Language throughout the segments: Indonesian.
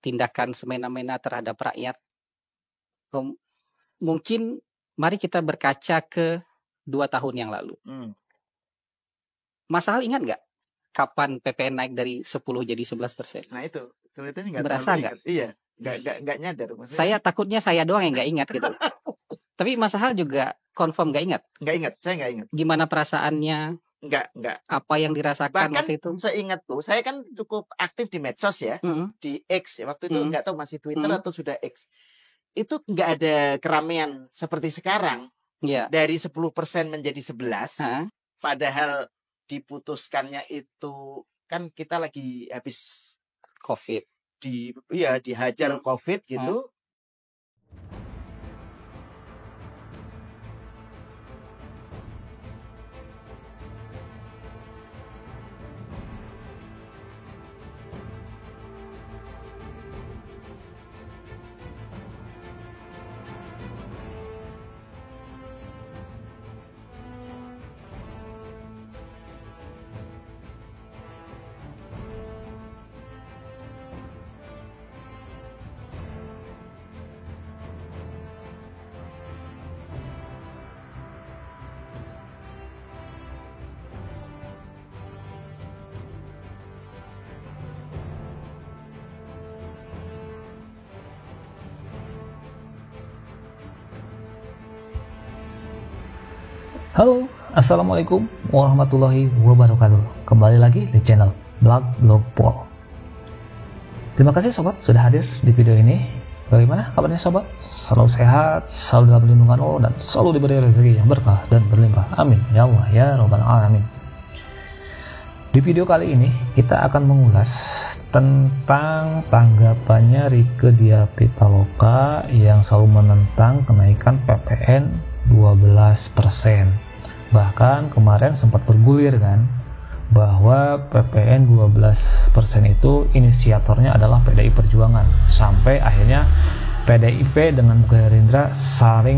tindakan semena-mena terhadap rakyat. Mungkin mari kita berkaca ke 2 tahun yang lalu. Mas Hal ingat nggak kapan PPN naik dari 10 jadi 11%? Nah itu, kelihatannya nggak berasa nggak? Iya, nggak nyadar. Maksudnya. Saya takutnya saya doang yang nggak ingat gitu. Tapi Mas Hal juga confirm nggak ingat? Nggak ingat, saya nggak ingat. Gimana perasaannya? Nggak. Apa yang dirasakan bahkan waktu itu? Saya ingat tuh, saya kan cukup aktif di medsos ya, di X ya. Waktu itu nggak tahu masih Twitter atau sudah X. Itu nggak ada keramaian seperti sekarang. Dari 10% menjadi 11%. Padahal diputuskannya itu kan kita lagi habis COVID. Dihajar COVID gitu. Halo, assalamualaikum warahmatullahi wabarakatuh. Kembali lagi di channel Blog Pol. Terima kasih sobat sudah hadir di video ini. Bagaimana kabarnya sobat? Selalu sehat, selalu dalam lindungan Allah, dan selalu diberi rezeki yang berkah dan berlimpah. Amin ya Allah ya Rabbal Alamin. Di video kali ini kita akan mengulas tentang tanggapannya Rieke Diah Pitaloka yang selalu menentang kenaikan PPN 12%. Bahkan kemarin sempat bergulir kan bahwa PPN 12% itu inisiatornya adalah PDI Perjuangan, sampai akhirnya PDIP dengan Gerindra salah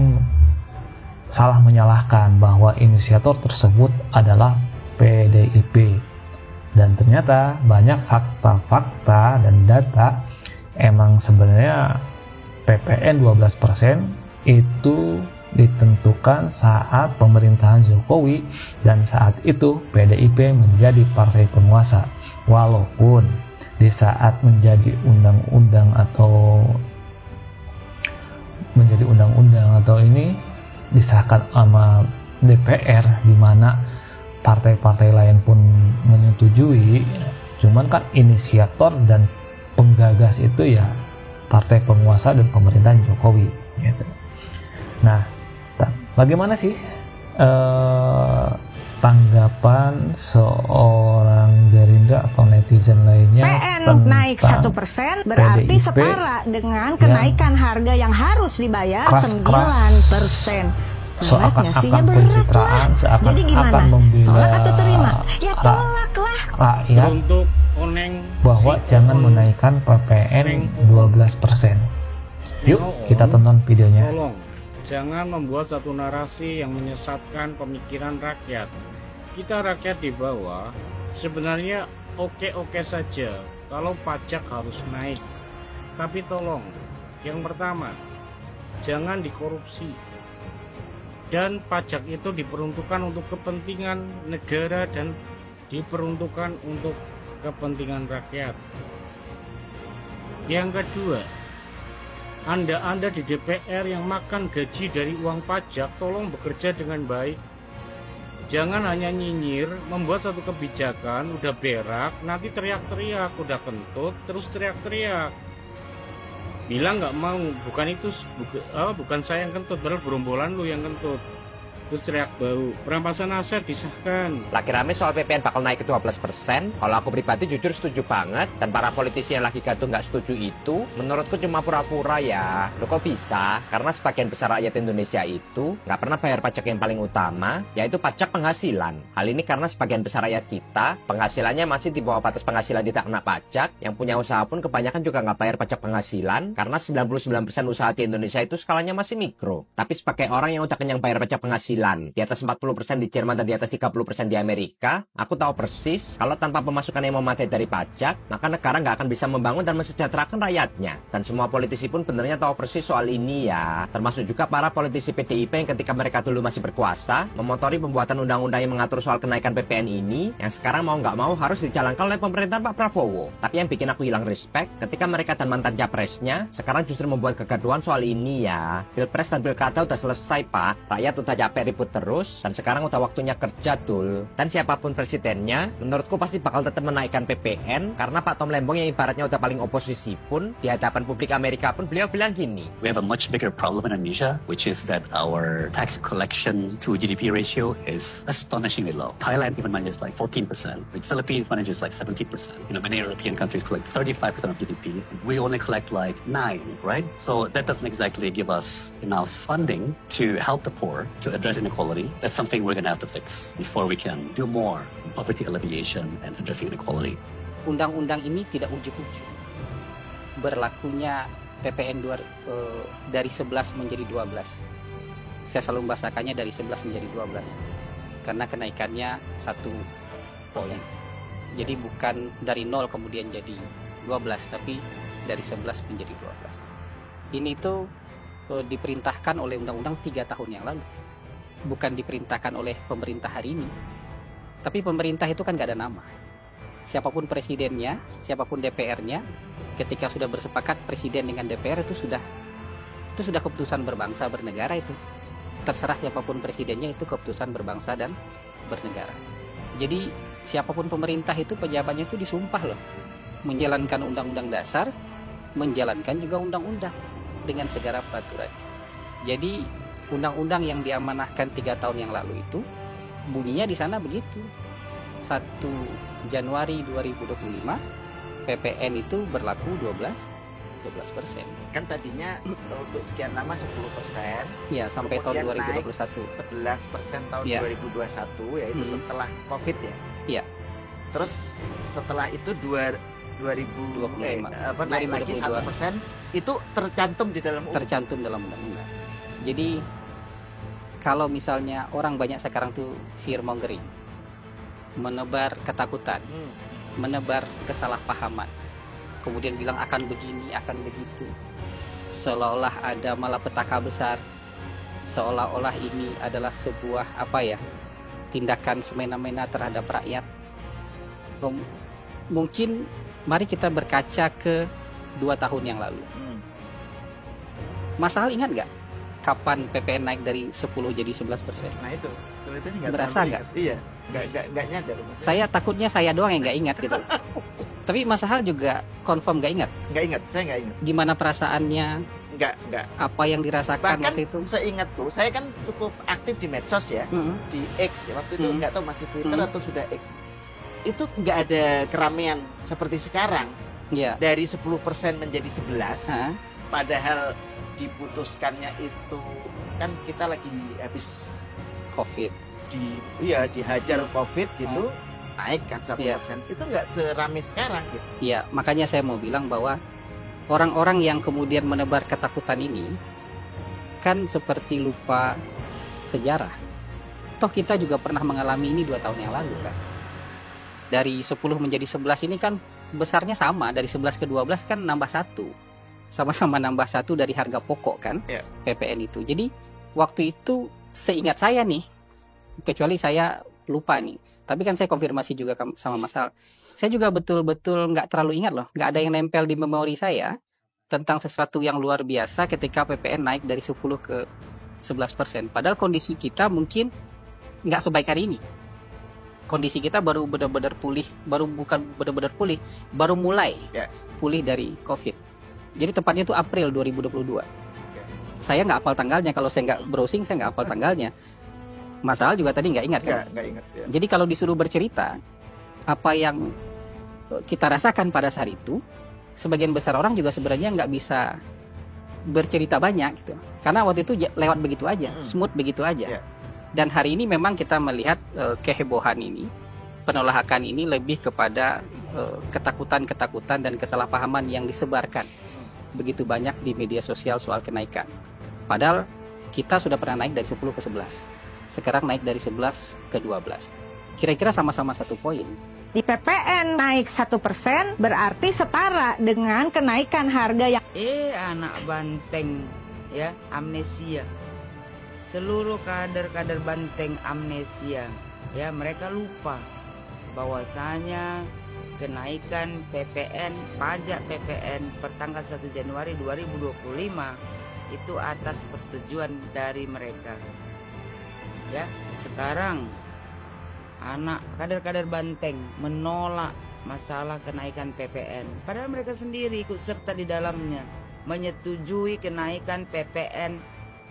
menyalahkan bahwa inisiator tersebut adalah PDIP. Dan ternyata banyak fakta-fakta dan data emang sebenarnya PPN 12% itu ditentukan saat pemerintahan Jokowi, dan saat itu PDIP menjadi partai penguasa, walaupun di saat menjadi undang-undang atau ini disahkan sama DPR, di mana partai-partai lain pun menyetujui, cuman kan inisiator dan penggagas itu ya partai penguasa dan pemerintahan Jokowi gitu. Nah, bagaimana sih tanggapan seorang Gerindra atau netizen lainnya? PN naik 1% berarti PDIP setara dengan kenaikan harga yang harus dibayar 9%. Seakan-akan pencitraan, seakan-akan membela tolak atau terima? Ya tolaklah rakyat untuk bahwa jangan menaikkan PPN 12%. Yuk kita tonton videonya. Jangan membuat satu narasi yang menyesatkan pemikiran rakyat. Kita rakyat di bawah sebenarnya oke-oke saja kalau pajak harus naik. Tapi tolong, yang pertama, jangan dikorupsi. Dan pajak itu diperuntukkan untuk kepentingan negara dan diperuntukkan untuk kepentingan rakyat. Yang kedua, Anda di DPR yang makan gaji dari uang pajak, tolong bekerja dengan baik. Jangan hanya nyinyir, membuat satu kebijakan, udah berak, nanti teriak-teriak, udah kentut, terus teriak-teriak. Bilang nggak mau, bukan saya yang kentut, padahal gerombolan lu yang kentut. Terus teriak bau, perampasan aset disahkan. Lagi rame soal PPN bakal naik ke 12%. Kalau aku pribadi jujur setuju banget. Dan para politisi yang lagi gaduh nggak setuju itu, menurutku cuma pura-pura ya. Loh kok bisa? Karena sebagian besar rakyat Indonesia itu nggak pernah bayar pajak yang paling utama, yaitu pajak penghasilan. Hal ini karena sebagian besar rakyat kita, penghasilannya masih di bawah batas penghasilan tidak kena pajak. Yang punya usaha pun kebanyakan juga nggak bayar pajak penghasilan, karena 99% usaha di Indonesia itu skalanya masih mikro. Tapi sebagai orang yang udah kenyang bayar pajak penghasilan, di atas 40% di Jerman dan di atas 30% di Amerika, aku tahu persis kalau tanpa pemasukan yang memadai dari pajak, maka negara nggak akan bisa membangun dan mensejahterakan rakyatnya. Dan semua politisi pun benernya tahu persis soal ini ya. Termasuk juga para politisi PDIP yang ketika mereka dulu masih berkuasa, memotori pembuatan undang-undang yang mengatur soal kenaikan PPN ini, yang sekarang mau nggak mau harus dijalankan oleh pemerintahan Pak Prabowo. Tapi yang bikin aku hilang respect, ketika mereka dan mantan capresnya, sekarang justru membuat kegaduhan soal ini ya. Pilpres dan pilkada udah selesai Pak, rakyat udah capek ribut terus, dan sekarang udah waktunya kerja dul. Dan siapapun presidennya, menurutku pasti bakal tetap menaikkan PPN, karena Pak Tom Lembong yang ibaratnya udah paling oposisi pun, di hadapan publik Amerika pun beliau bilang gini. We have a much bigger problem in Indonesia, which is that our tax collection to GDP ratio is astonishingly low. Thailand even manages like 14%, the Philippines manages like 17%. Many European countries collect 35% of GDP. We only collect like 9, right? So that doesn't exactly give us enough funding to help the poor, to address inequality. That's something we're going to have to fix before we can do more poverty alleviation and addressing inequality. Undang-undang ini tidak ujuk-ujuk. Berlakunya PPN dari 11 menjadi 12. Saya selalu membahasakannya dari 11 menjadi 12. Karena kenaikannya 1 poin. Jadi bukan dari 0 kemudian jadi 12, tapi dari 11 menjadi 12. Ini tuh diperintahkan oleh undang-undang 3 tahun yang lalu. Bukan diperintahkan oleh pemerintah hari ini. Tapi pemerintah itu kan gak ada nama. Siapapun presidennya, siapapun DPR-nya, ketika sudah bersepakat presiden dengan DPR itu sudah keputusan berbangsa bernegara itu. Terserah siapapun presidennya, itu keputusan berbangsa dan bernegara. Jadi siapapun pemerintah itu pejabatnya itu disumpah loh, menjalankan undang-undang dasar, menjalankan juga undang-undang dengan segala peraturan. Jadi undang-undang yang diamanahkan 3 tahun yang lalu itu bunyinya di sana begitu. 1 Januari 2025 PPN itu berlaku 12%. Kan tadinya untuk sekian lama 10%. Ya, sampai tahun 2021. 11% tahun 2021, yaitu setelah Covid ya. Iya. Terus setelah itu 2025 naik lagi 1%, itu tercantum di dalam undang-undang. Jadi kalau misalnya orang banyak sekarang tuh fear mongering, menebar ketakutan, menebar kesalahpahaman, kemudian bilang akan begini, akan begitu, seolah-olah ada malapetaka besar, seolah-olah ini adalah sebuah tindakan semena-mena terhadap rakyat. Mungkin mari kita berkaca ke 2 tahun yang lalu. Mas Al ingat nggak kapan PPN naik dari 10 jadi 11%? Nah itu berasa nggak? Iya, nggak nyadar. Saya takutnya saya doang yang nggak ingat gitu. Tapi Mas Al juga confirm nggak ingat? Nggak ingat, saya nggak ingat. Gimana perasaannya? Nggak. Apa yang dirasakan bahkan waktu itu? Saya ingat tuh, saya kan cukup aktif di medsos ya, di X ya. Waktu itu nggak tahu masih Twitter atau sudah X. Itu nggak ada keramaian seperti sekarang. Ya. Dari 10% menjadi 11. Padahal diputuskannya itu kan kita lagi habis Covid. Dihajar Covid gitu. Naik kan 1%. Itu nggak serame sekarang gitu. Iya, makanya saya mau bilang bahwa orang-orang yang kemudian menebar ketakutan ini kan seperti lupa sejarah. Toh kita juga pernah mengalami ini 2 tahun yang lalu kan. Dari 10 menjadi 11 ini kan besarnya sama, dari 11 ke 12 kan nambah 1. Sama-sama nambah 1 dari harga pokok kan, PPN itu. Jadi waktu itu seingat saya nih, kecuali saya lupa nih, tapi kan saya konfirmasi juga sama Mas Al. Saya juga betul-betul nggak terlalu ingat loh, nggak ada yang nempel di memori saya tentang sesuatu yang luar biasa ketika PPN naik dari 10 ke 11%. Padahal kondisi kita mungkin nggak sebaik hari ini. Kondisi kita baru benar-benar pulih, baru mulai pulih dari Covid. Jadi tepatnya itu April 2022. Saya nggak hafal tanggalnya, kalau saya nggak browsing saya nggak hafal tanggalnya. Mas Al juga tadi nggak ingat kan? Nggak ingat. Ya. Jadi kalau disuruh bercerita apa yang kita rasakan pada saat itu, sebagian besar orang juga sebenarnya nggak bisa bercerita banyak gitu, karena waktu itu lewat begitu aja, smooth begitu aja. Dan hari ini memang kita melihat kehebohan ini, penolakan ini lebih kepada ketakutan dan kesalahpahaman yang disebarkan begitu banyak di media sosial soal kenaikan. Padahal kita sudah pernah naik dari 10 ke 11. sekarang naik dari 11 ke 12. Kira-kira sama-sama 1 poin. Di PPN naik 1% berarti setara dengan kenaikan harga yang... anak banteng ya, amnesia. Seluruh kader-kader banteng amnesia. Ya, mereka lupa bahwasanya kenaikan PPN, pajak PPN pertanggal 1 Januari 2025 itu atas persetujuan dari mereka. Ya, sekarang anak kader-kader banteng menolak masalah kenaikan PPN, padahal mereka sendiri ikut serta di dalamnya, menyetujui kenaikan PPN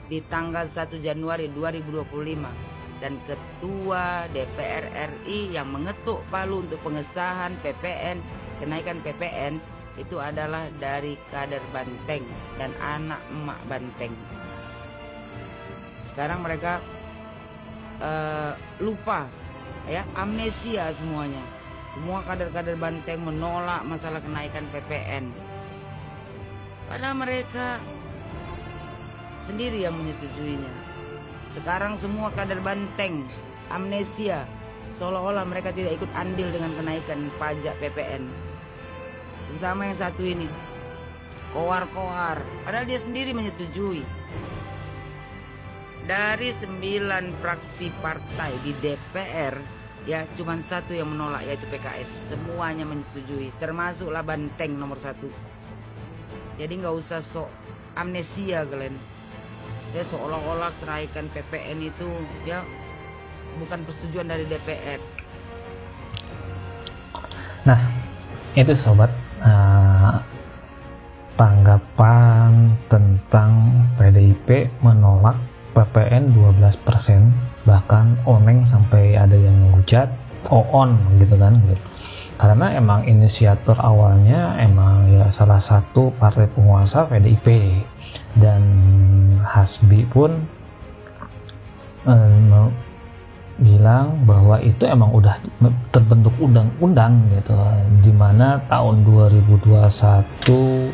di tanggal 1 Januari 2025. Dan Ketua DPR RI yang mengetuk palu untuk pengesahan PPN, kenaikan PPN, itu adalah dari kader banteng dan anak emak banteng. Sekarang mereka lupa, ya, amnesia semuanya. Semua kader-kader banteng menolak masalah kenaikan PPN, padahal mereka sendiri yang menyetujuinya. Sekarang semua kader banteng amnesia, seolah-olah mereka tidak ikut andil dengan kenaikan pajak PPN. Terutama yang satu ini, Kohar, padahal dia sendiri menyetujui. Dari 9 fraksi partai di DPR, ya cuma 1 yang menolak, yaitu PKS. Semuanya menyetujui, termasuklah banteng nomor 1. Jadi nggak usah sok amnesia kalian. Ya, seolah-olah kenaikan PPN itu ya bukan persetujuan dari DPR. Nah, itu sobat, tanggapan tentang PDIP menolak PPN 12%, bahkan Oneng sampai ada yang menghujat OON gitu kan, gitu. Karena emang inisiator awalnya emang ya salah satu partai penguasa PDIP, dan Hasbi pun bilang bahwa itu emang udah terbentuk undang-undang gitu, dimana tahun 2021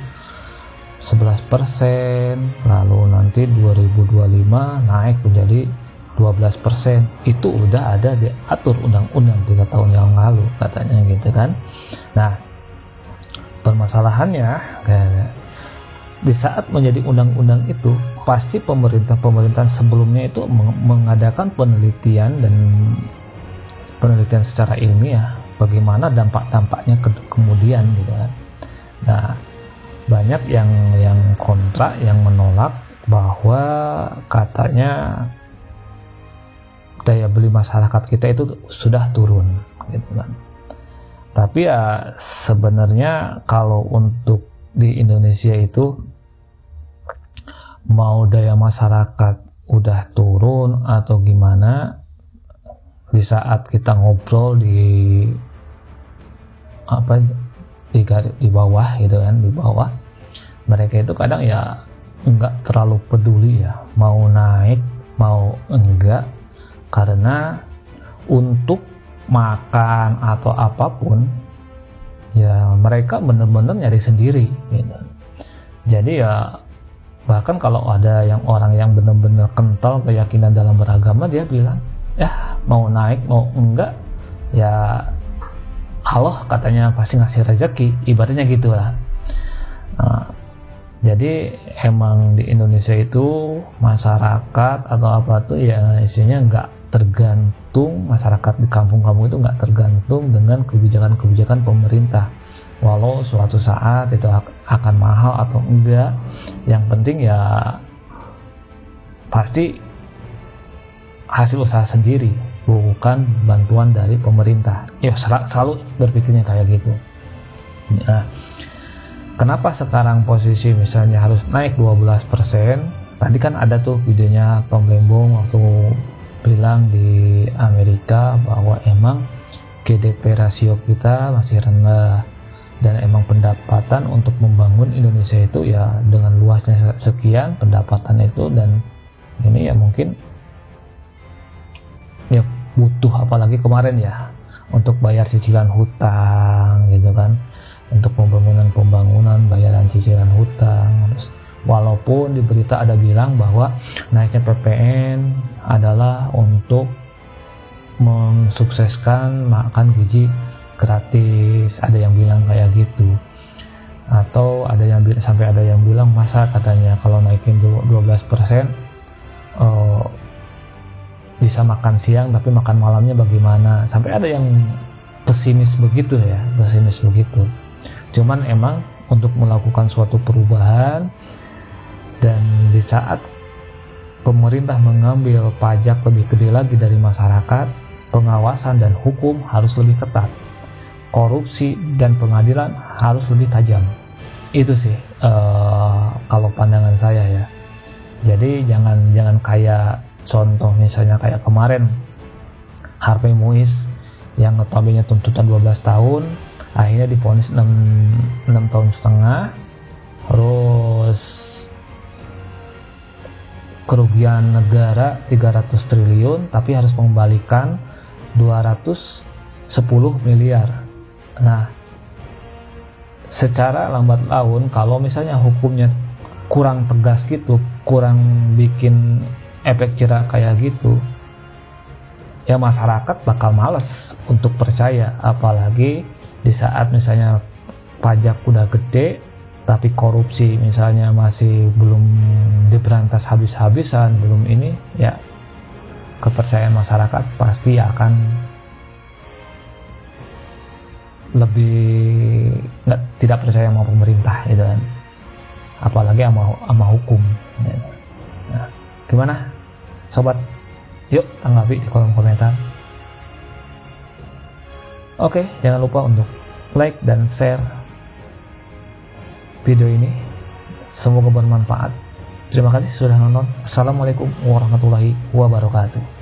11%, lalu nanti 2025 naik menjadi 12%. Itu udah ada diatur undang-undang 3 tahun yang lalu katanya gitu kan. Nah, permasalahannya di saat menjadi undang-undang itu pasti pemerintah sebelumnya itu mengadakan penelitian secara ilmiah bagaimana dampak-dampaknya kemudian gitu kan. Nah, banyak yang kontra, yang menolak bahwa katanya daya beli masyarakat kita itu sudah turun gitu kan. Tapi ya sebenarnya kalau untuk di Indonesia itu mau daya masyarakat udah turun atau gimana, di saat kita ngobrol di bawah gitu kan, di bawah mereka itu kadang ya enggak terlalu peduli ya mau naik mau enggak, karena untuk makan atau apapun ya mereka benar-benar nyari sendiri gitu. Jadi ya bahkan kalau ada orang yang benar-benar kental keyakinan dalam beragama, dia bilang ya mau naik mau enggak ya Allah katanya pasti ngasih rezeki, ibaratnya gitulah. Jadi emang di Indonesia itu masyarakat atau apa tuh ya isinya nggak tergantung, masyarakat di kampung-kampung itu nggak tergantung dengan kebijakan-kebijakan pemerintah. Walau suatu saat itu akan mahal atau enggak, yang penting ya pasti hasil usaha sendiri, bukan bantuan dari pemerintah. Ya selalu berpikirnya kayak gitu. Nah, kenapa sekarang posisi misalnya harus naik 12%? Tadi kan ada tuh videonya Tom Lembong waktu bilang di Amerika bahwa emang GDP rasio kita masih rendah, dan emang pendapatan untuk membangun Indonesia itu ya dengan luasnya sekian pendapatan itu, dan ini ya mungkin ya butuh, apalagi kemarin ya untuk bayar cicilan hutang gitu kan, untuk pembangunan bayaran cicilan hutang, terus Walaupun di berita ada bilang bahwa naiknya PPN adalah untuk mensukseskan makan gizi gratis, ada yang bilang kayak gitu. Atau ada yang sampai ada yang bilang masa katanya kalau naikin 12% bisa makan siang tapi makan malamnya bagaimana, sampai ada yang pesimis begitu ya, pesimis begitu. Cuman emang untuk melakukan suatu perubahan dan di saat pemerintah mengambil pajak lebih gede lagi dari masyarakat, pengawasan dan hukum harus lebih ketat, korupsi dan pengadilan harus lebih tajam. Itu sih kalau pandangan saya ya. Jadi jangan kayak contoh misalnya kayak kemarin Harvey Muiz yang notabene tuntutan 12 tahun akhirnya divonis 6 tahun setengah, terus kerugian negara 300 triliun tapi harus mengembalikan 210 miliar. Nah, secara lambat laun kalau misalnya hukumnya kurang tegas gitu, kurang bikin efek jerak kayak gitu, ya masyarakat bakal males untuk percaya. Apalagi di saat misalnya pajak udah gede tapi korupsi misalnya masih belum diberantas habis-habisan, belum ini, ya kepercayaan masyarakat pasti akan lebih tidak percaya sama pemerintah gitu kan, apalagi sama hukum gitu. Nah, gimana sobat? Yuk tanggapi di kolom komentar. Oke, jangan lupa untuk like dan share video ini. Semoga bermanfaat. Terima kasih sudah nonton. Assalamualaikum warahmatullahi wabarakatuh.